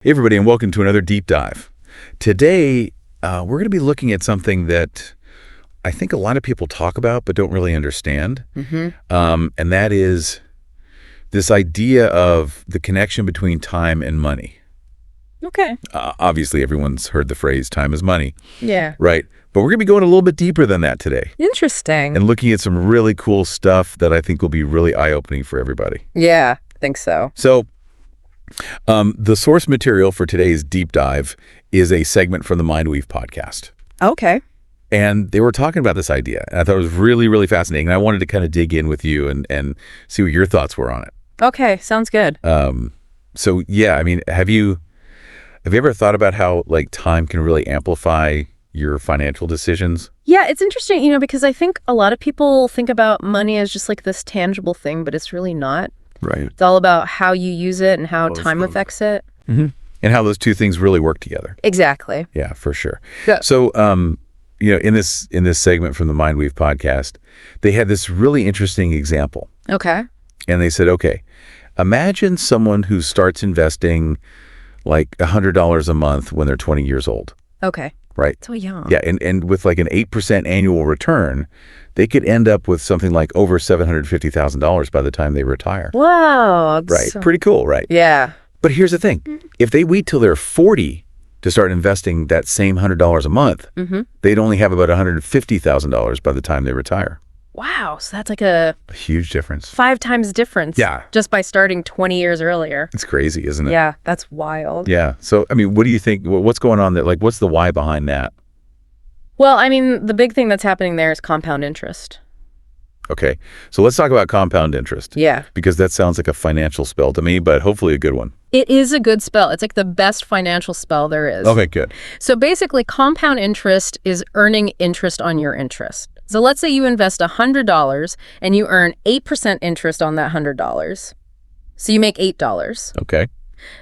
Hey everybody, and welcome to another deep dive. Today, we're going to be looking at something that I think a lot of people talk about but don't really understand. And that is this idea of the connection between time and money. Okay. Obviously, everyone's heard the phrase time is money. Yeah. Right. But we're going to be going a little bit deeper than that today Interesting. and looking at some really cool stuff that I think will be really eye-opening for everybody. Yeah, I think so. So, the source material for today's deep dive is a segment from the Mindweave podcast. Okay. And they were talking about this idea. And I thought it was really, really fascinating. And I wanted to kind of dig in with you and see what your thoughts were on it. Okay, sounds good. So, yeah, I mean, have you ever thought about how, like, time can really amplify your financial decisions? Yeah, it's interesting, because I think a lot of people think about money as just like this tangible thing, but it's really not. Right. It's all about how you use it and how time affects it. Mm-hmm. And how those two things really work together. Exactly. Yeah, for sure. Yeah. So, in this segment from the Mindweave podcast, they had this really interesting example. Okay. And they said, okay, imagine someone who starts investing like $100 a month when they're 20 years old. Okay. Right. So young. Yeah. And with like an 8% annual return, they could end up with something like over $750,000 by the time they retire. Wow. Right. Pretty cool, right? Yeah. But here's the thing. If they wait till they're 40 to start investing that same $100 a month, they'd only have about $150,000 by the time they retire. Wow. So that's like a huge difference. 5 times difference. Yeah. Just by starting 20 years earlier. It's crazy, isn't it? Yeah. That's wild. Yeah. So, I mean, what do you think? What's going on there? Like, what's the why behind that? Well, I mean, the big thing that's happening there is compound interest. Okay. So let's talk about compound interest. Yeah. Because that sounds like a financial spell to me, but hopefully a good one. It is a good spell. It's like the best financial spell there is. Okay, good. So basically, compound interest is earning interest on your interest. So let's say you invest $100 and you earn 8% interest on that $100. So you make $8. Okay.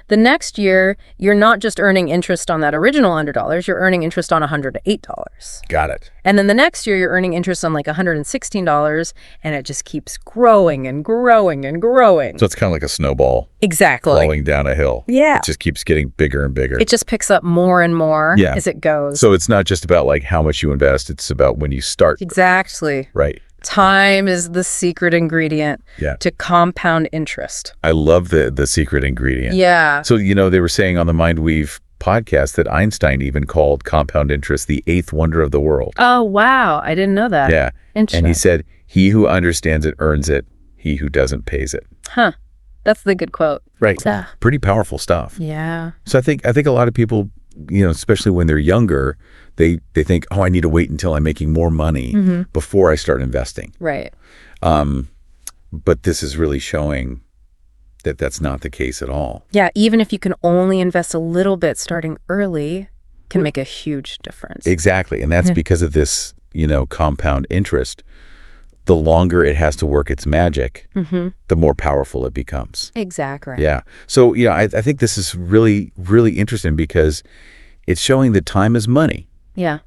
The next year, you're not just earning interest on that original $100, you're earning interest on $108. Got it. And then the next year, you're earning interest on like $116, and it just keeps growing and growing and growing. So it's kind of like a snowball Exactly. falling down a hill. Yeah. It just keeps getting bigger and bigger. It just picks up more and more Yeah. as it goes. So it's not just about like how much you invest, it's about when you start. Exactly. Right. Time is the secret ingredient to compound interest. I love the secret ingredient. Yeah. So, they were saying on the Mindweave podcast that Einstein even called compound interest the 8th wonder of the world. Oh, wow. I didn't know that. Yeah. Interesting. And he said, he who understands it earns it. He who doesn't pays it. Huh. That's the good quote. Right. Pretty powerful stuff. Yeah. So I think a lot of people, especially when they're younger, they think, oh, I need to wait until I'm making more money before I start investing. Right. But this is really showing that that's not the case at all. Yeah. Even if you can only invest a little bit starting early, can make a huge difference. Exactly. And that's because of this, compound interest. The longer it has to work its magic, the more powerful it becomes. Exactly. Yeah. So, I think this is really, really interesting because it's showing that time is money. Yeah.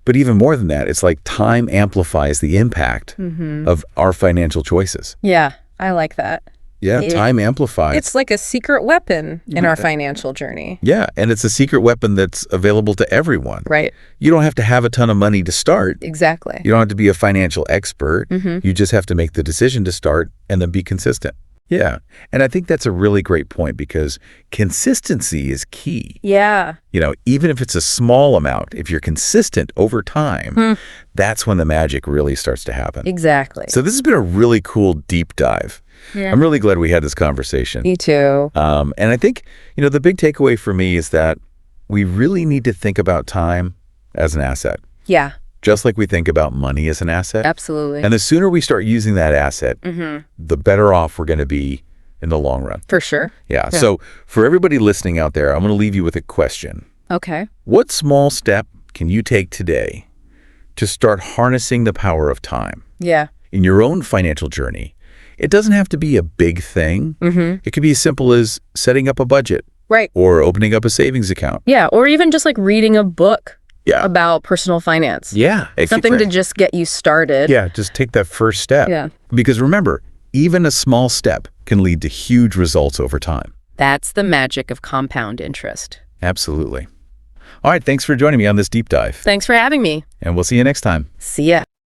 But even more than that, it's like time amplifies the impact of our financial choices. Yeah. I like that. Yeah, time amplifies. It's like a secret weapon in our financial journey. Yeah, and it's a secret weapon that's available to everyone. Right. You don't have to have a ton of money to start. Exactly. You don't have to be a financial expert. You just have to make the decision to start and then be consistent. Yeah, and I think that's a really great point because consistency is key. Yeah. Even if it's a small amount, if you're consistent over time, that's when the magic really starts to happen. Exactly. So this has been a really cool deep dive. Yeah. I'm really glad we had this conversation. Me too. And I think, the big takeaway for me is that we really need to think about time as an asset. Yeah. Just like we think about money as an asset. Absolutely. And the sooner we start using that asset, the better off we're going to be in the long run. For sure. Yeah. So for everybody listening out there, I'm going to leave you with a question. Okay. What small step can you take today to start harnessing the power of time? Yeah. In your own financial journey? It doesn't have to be a big thing. It could be as simple as setting up a budget. Right. Or opening up a savings account. Yeah. Or even just like reading a book. Yeah. About personal finance. Yeah. Something to just get you started. Yeah, just take that first step. Yeah. Because remember, even a small step can lead to huge results over time. That's the magic of compound interest. Absolutely. All right, thanks for joining me on this deep dive. Thanks for having me. And we'll see you next time. See ya.